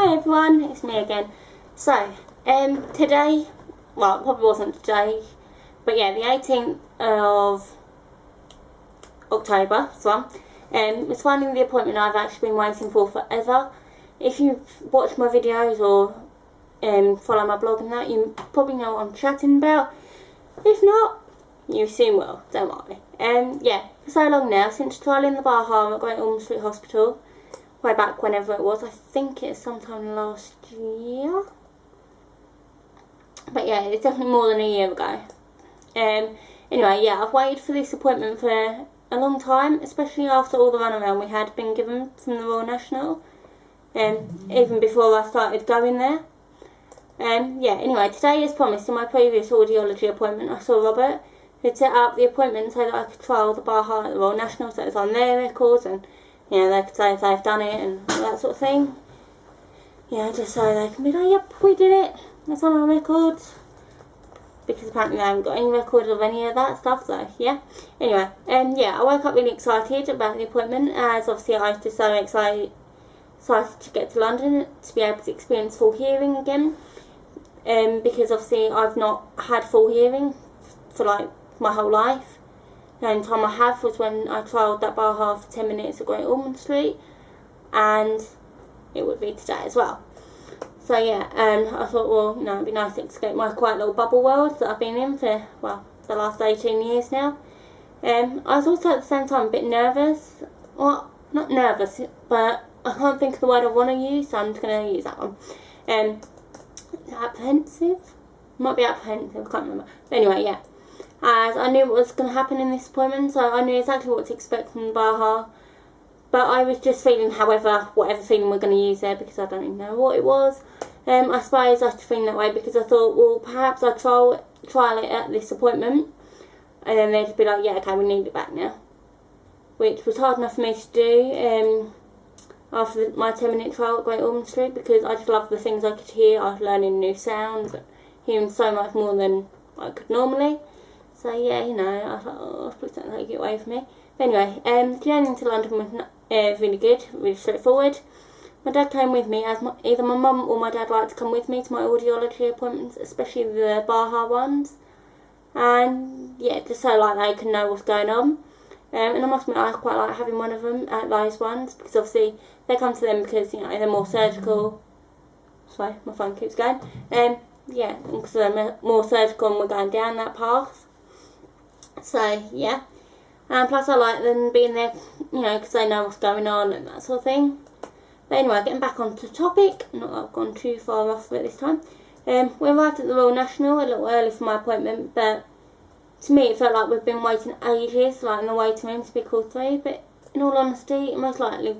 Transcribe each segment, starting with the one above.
Hi everyone, it's me again. So, today, well, it probably wasn't today, but yeah, the 18th of October, it's finally the appointment I've actually been waiting for forever. If you've watched my videos or follow my blog and that, you probably know what I'm chatting about. If not, you soon will, don't worry. Yeah, for so long now, since trialling the Baha at Great Ormond Street Hospital, way back whenever it was, I think it's sometime last year. But yeah, it's definitely more than a year ago. Anyway, yeah, I've waited for this appointment for a long time, especially after all the runaround we had been given from the Royal National, even before I started going there. Yeah, anyway, today as promised, in my previous audiology appointment, I saw Robert, who'd set up the appointment so that I could trial the Baha at the Royal National, so it was on their records, and you know, they could say if they've done it and all that sort of thing. Yeah, just so they can be like, yep, we did it, it's on our records. Because apparently they haven't got any record of any of that stuff, so yeah. Anyway, yeah, I woke up really excited about the appointment, as obviously I was just so excited to get to London, to be able to experience full hearing again. Because obviously I've not had full hearing for like my whole life. The only time I have was when I trialled that Baha for 10 minutes at Great Ormond Street, and it would be today as well. So yeah, I thought, well, you know, it'd be nice to escape my quiet little bubble world that I've been in for, well, the last 18 years now. I was also at the same time a bit nervous. Well, not nervous, but I can't think of the word I want to use, so I'm just going to use that one. Apprehensive? Might be apprehensive, I can't remember. But anyway, yeah. As I knew what was going to happen in this appointment, so I knew exactly what to expect from the Baha. But I was just feeling, whatever feeling we're going to use there, because I don't even know what it was. I suppose I was feeling that way because I thought, well, perhaps I'll trial it at this appointment, and then they'd be like, yeah, okay, we need it back now. Which was hard enough for me to do after my 10-minute trial at Great Ormond Street, because I just loved the things I could hear. I was learning new sounds, hearing so much more than I could normally. So yeah, you know, I thought, oh, please don't take it away from me. But anyway, the journey into London was really good, really straightforward. My dad came with me, as either my mum or my dad liked to come with me to my audiology appointments, especially the Baha ones. And yeah, just so like they can know what's going on. And I must admit, I quite like having one of them at those ones, because obviously they come to them because, you know, they're more surgical. Sorry, my phone keeps going. Yeah, because they're more surgical and we're going down that path. So yeah, and plus I like them being there, you know, because they know what's going on and that sort of thing. But anyway, getting back onto the topic, not that I've gone too far off of it this time. We arrived at the Royal National a little early for my appointment, but to me it felt like we've been waiting ages, like in the waiting room to be called through. But in all honesty, it most likely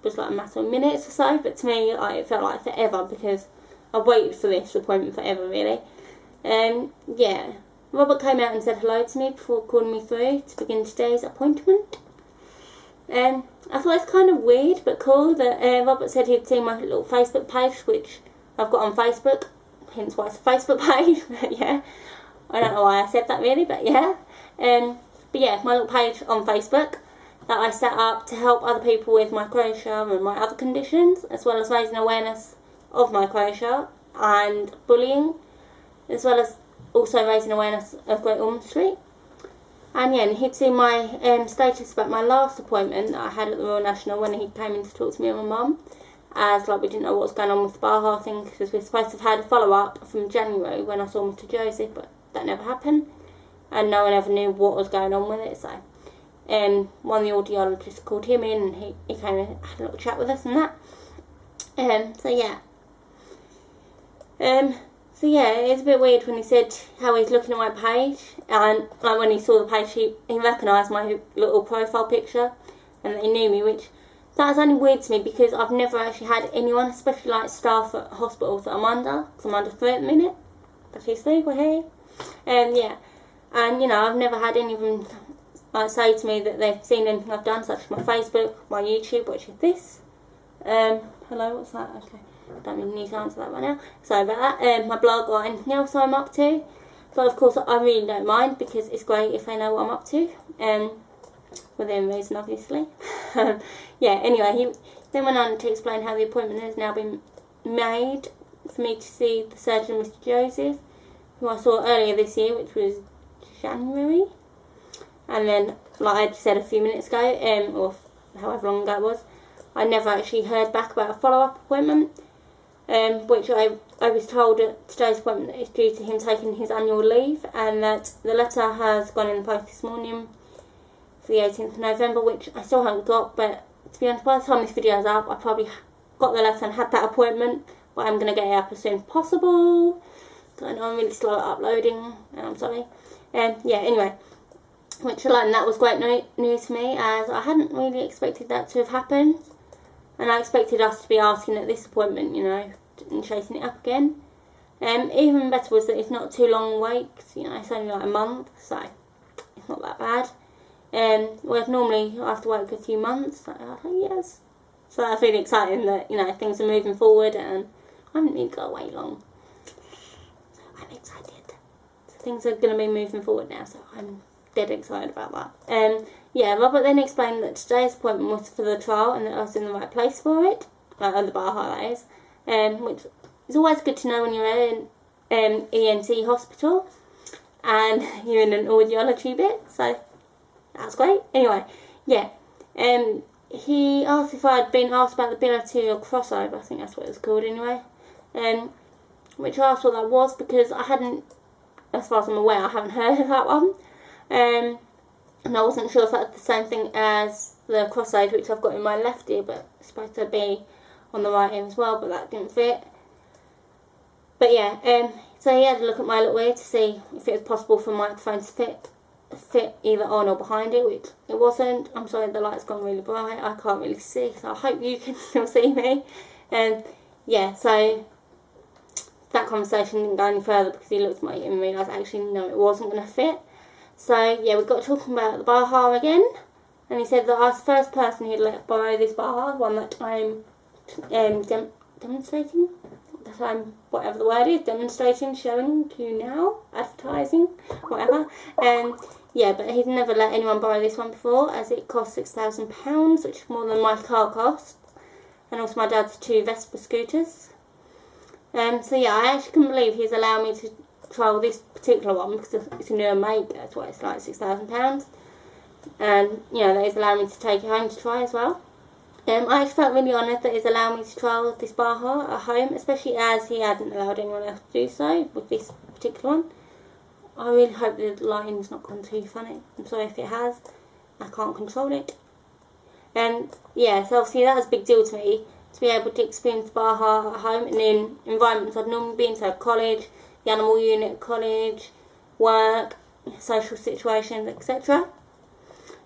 was like a matter of minutes or so, but to me it felt like forever, because I've waited for this appointment forever, really. Yeah. Robert came out and said hello to me before calling me through to begin today's appointment. I thought it's kind of weird but cool that Robert said he'd seen my little Facebook page, which I've got on Facebook, hence why it's a Facebook page. But yeah, I don't know why I said that really, but yeah. But yeah, my little page on Facebook that I set up to help other people with microtia and my other conditions, as well as raising awareness of microtia and bullying, as well as also raising awareness of Great Ormond Street. And yeah, and he'd seen my status about my last appointment that I had at the Royal National when he came in to talk to me and my mum, as like we didn't know what was going on with the Baha thing, because we were supposed to have had a follow-up from January when I saw Mr. Joseph, but that never happened, and no one ever knew what was going on with it. So one of the audiologists called him in, and he came and had a little chat with us and that. So yeah. So yeah, it's a bit weird when he said how he's looking at my page, and like when he saw the page, he recognised my little profile picture, and that he knew me, which that was only weird to me because I've never actually had anyone, especially like staff at hospitals that I'm under, because I'm under 3 at the minute. But she's 3, we're here. Yeah, and you know, I've never had any of them like say to me that they've seen anything I've done, such as my Facebook, my YouTube, which is this. Hello, what's that? Okay. Don't really need to answer that right now. Sorry about that. My blog or anything else I'm up to. But of course I really don't mind, because it's great if they know what I'm up to. Within reason, obviously. Yeah, anyway, he then went on to explain how the appointment has now been made for me to see the surgeon, Mr. Joseph, who I saw earlier this year, which was January. And then, like I said a few minutes ago, or however long ago it was, I never actually heard back about a follow-up appointment, which I was told at today's appointment that it's due to him taking his annual leave, and that the letter has gone in the post this morning for the 18th of November, which I still haven't got, but to be honest, by the time this video is up, I probably got the letter and had that appointment, but I'm going to get it up as soon as possible. I know I'm really slow at uploading, and I'm sorry. Yeah, anyway, which alone, that was great news for me, as I hadn't really expected that to have happened, and I expected us to be asking at this appointment, you know, and chasing it up again. Even better was that it's not too long wait, 'cause, you know, it's only like a month, so it's not that bad. Whereas normally I have to wait for a few months, so I was like, yes. So I feel exciting that, you know, things are moving forward, and I haven't really got to wait long. So I'm excited. So things are going to be moving forward now, so I'm dead excited about that. Yeah, Robert then explained that today's appointment was for the trial and that I was in the right place for it, at the Baha that is, which is always good to know when you're in ENT hospital and you're in an audiology bit, so that's great. Anyway, yeah, he asked if I'd been asked about the bilateral crossover, I think that's what it's called anyway, which I asked what that was because I hadn't, as far as I'm aware, I haven't heard of that one. And I wasn't sure if that's the same thing as the crossover which I've got in my left ear, but it's supposed to be on the right ear as well, but that didn't fit. But yeah, so he had a look at my little ear to see if it was possible for microphones to fit either on or behind it, which it wasn't. I'm sorry, the light's gone really bright, I can't really see, so I hope you can still see me. Yeah, so that conversation didn't go any further because he looked at my ear and realised actually no, it wasn't going to fit. So yeah, we got talking about the Baha again, and he said that I was the first person he'd let borrow this Baha, one that I'm demonstrating, that I'm, whatever the word is, demonstrating, showing to you now, advertising, whatever. Yeah, but he'd never let anyone borrow this one before, as it cost £6,000, which is more than my car cost, and also my dad's 2 Vespa scooters. So yeah, I actually couldn't believe he's allowed me to trial this particular one because it's a newer make, that's why it's like £6,000, and you know that he's allowed me to take it home to try as well. I actually felt really honoured that he's allowed me to trial this Baha at home, especially as he hadn't allowed anyone else to do so with this particular one. I really hope the lighting's not gone too funny. I'm sorry if it has, I can't control it. Yeah, so obviously that was a big deal to me, to be able to experience Baha at home and in environments I'd normally be in, so college, the animal unit, college, work, social situations, etc.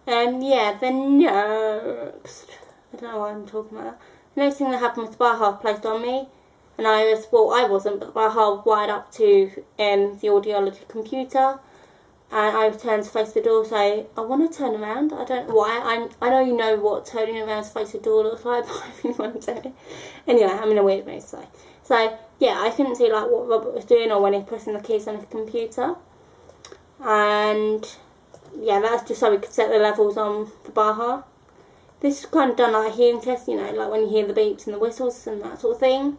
Yeah, the next, I don't know why I'm talking about that. The next thing that happened was the Baha placed on me, and I was, well, I wasn't, but the Baha wired up to the Audiology computer, and I turned to face the door, so I want to turn around. I don't know why. I know you know what turning around to face the door looks like, but I really want to do it. Anyway, I'm in a weird mood, so yeah, I couldn't see like what Robert was doing or when he was pressing the keys on his computer, and yeah, that's just so we could set the levels on the Baha. This is kind of done like a hearing test, you know, like when you hear the beeps and the whistles and that sort of thing.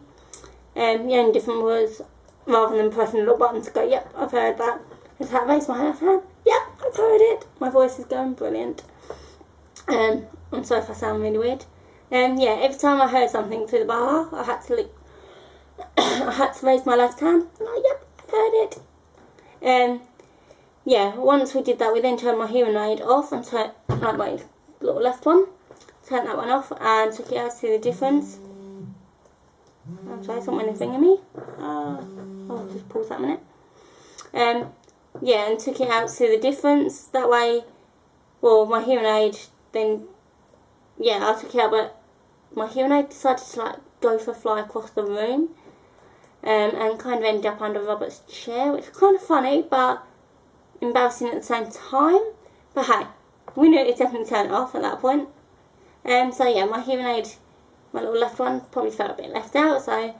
The only difference was, rather than pressing the little button to go, yep, I've heard that, is how I raise my left hand, yep, I've heard it. My voice is going brilliant. I'm sorry if I sound really weird. Yeah, every time I heard something through the Baha, I had to I had to raise my left hand, and yep, I've heard it. Yeah, once we did that, we then turned my hearing aid off and turned, like my little left one, turned that one off and took it out to see the difference. I'm sorry, someone ringing me. I'll just pause that a minute. Yeah, and took it out to see the difference. That way, well, my hearing aid then, yeah, I took it out, but my hearing aid decided to like go for a fly across the room, and kind of ended up under Robert's chair, which was kind of funny, but embarrassing at the same time. But hey, we knew it definitely turned off at that point. So yeah, my hearing aid, my little left one, probably felt a bit left out, so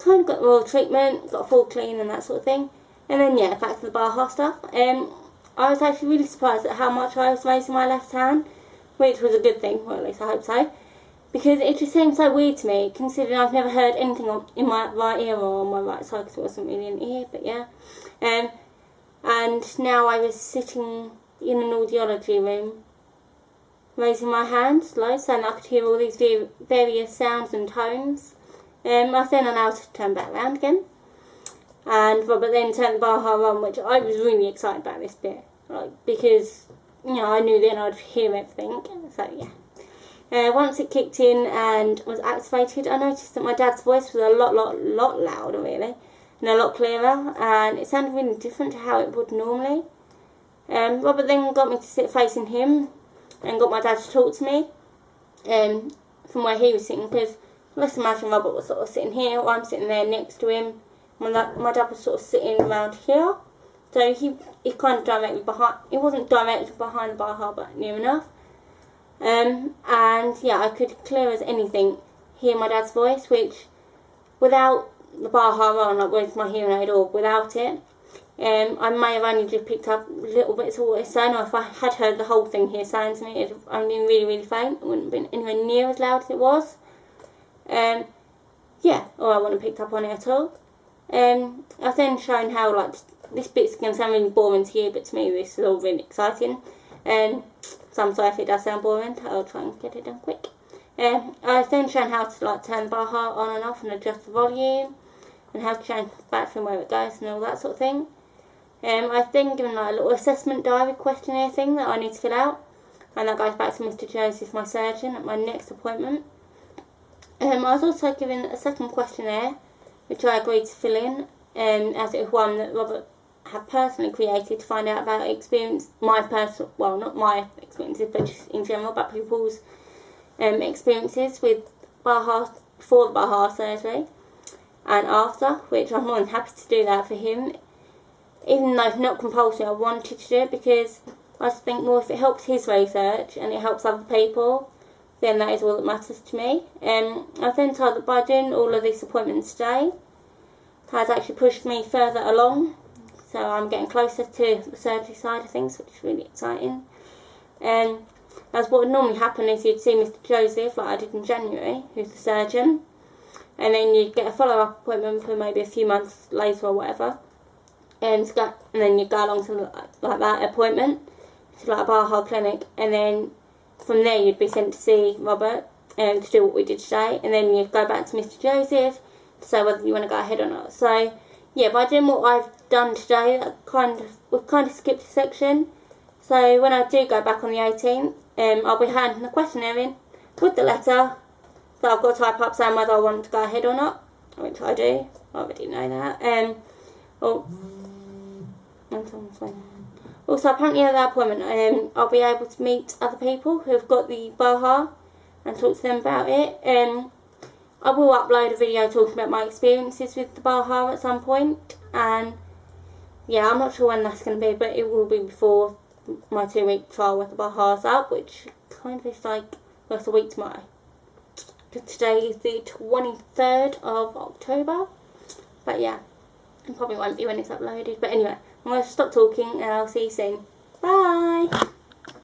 kind of got the royal treatment, got a full clean and that sort of thing. And then yeah, back to the Baha stuff. I was actually really surprised at how much I was raising my left hand, which was a good thing, or at least I hope so, because it just seems so weird to me, considering I've never heard anything in my right ear or on my right side, because it wasn't really an ear, but yeah. And now I was sitting in an audiology room, raising my hands, like, so I could hear all these various sounds and tones. I was then allowed to turn back around again. And Robert then turned the Baha on, which I was really excited about this bit, like, because, you know, I knew then I'd hear everything, so yeah. Once it kicked in and was activated, I noticed that my dad's voice was a lot louder, really, and a lot clearer, and it sounded really different to how it would normally. Robert then got me to sit facing him, and got my dad to talk to me, from where he was sitting, because let's imagine Robert was sort of sitting here, or I'm sitting there next to him. My dad was sort of sitting around here, so he kind of directly behind. It wasn't directly behind the Baha, but near enough. And yeah, I could clear as anything hear my dad's voice, which without the Baha on, like with my hearing aid or without it, I may have only just picked up little bits of what he's saying, or if I had heard the whole thing he was saying to me, it would have only been really faint. It wouldn't have been anywhere near as loud as it was. Yeah, or I wouldn't have picked up on it at all. I've then shown how, like, this bit's going to sound really boring to you, but to me this is all really exciting. So I'm sorry if it does sound boring, I'll try and get it done quick. I've then shown how to, like, turn the Baha on and off and adjust the volume, and how to change the battery and where it goes and all that sort of thing. I've then given, like, a little assessment diary questionnaire thing that I need to fill out, and that goes back to Mr. Joseph, my surgeon, at my next appointment. I was also given a second questionnaire, which I agreed to fill in, as it was one that Robert had personally created to find out about well, not my experiences, but just in general, about people's experiences with Baha, before the Baha surgery and after, which I'm more than happy to do that for him. Even though it's not compulsory, I wanted to do it because I just think, well, if it helps his research and it helps other people, then that is all that matters to me. I've then told that by doing all of these appointments today has actually pushed me further along, so I'm getting closer to the surgery side of things, which is really exciting. As what would normally happen is you'd see Mr. Joseph, like I did in January, who's the surgeon, and then you'd get a follow-up appointment for maybe a few months later or whatever, and then you'd go along to like that appointment to like a Baha clinic, and then from there you'd be sent to see Robert to do what we did today, and then you'd go back to Mr. Joseph to say whether you want to go ahead or not. So yeah, by doing what I've done today, we've kind of skipped a section. So when I do go back on the 18th, I'll be handing the questionnaire in with the letter that I've got to type up saying whether I want to go ahead or not, which I do. I already know that. Also, apparently at that appointment, I'll be able to meet other people who have got the Baha and talk to them about it. I will upload a video talking about my experiences with the Baha at some point, and yeah, I'm not sure when that's going to be, but it will be before my 2-week trial with the Baha's up, which kind of is like, well, it's a week tomorrow. Today is the 23rd of October, but yeah, it probably won't be when it's uploaded, but anyway, I'm going to stop talking and I'll see you soon. Bye!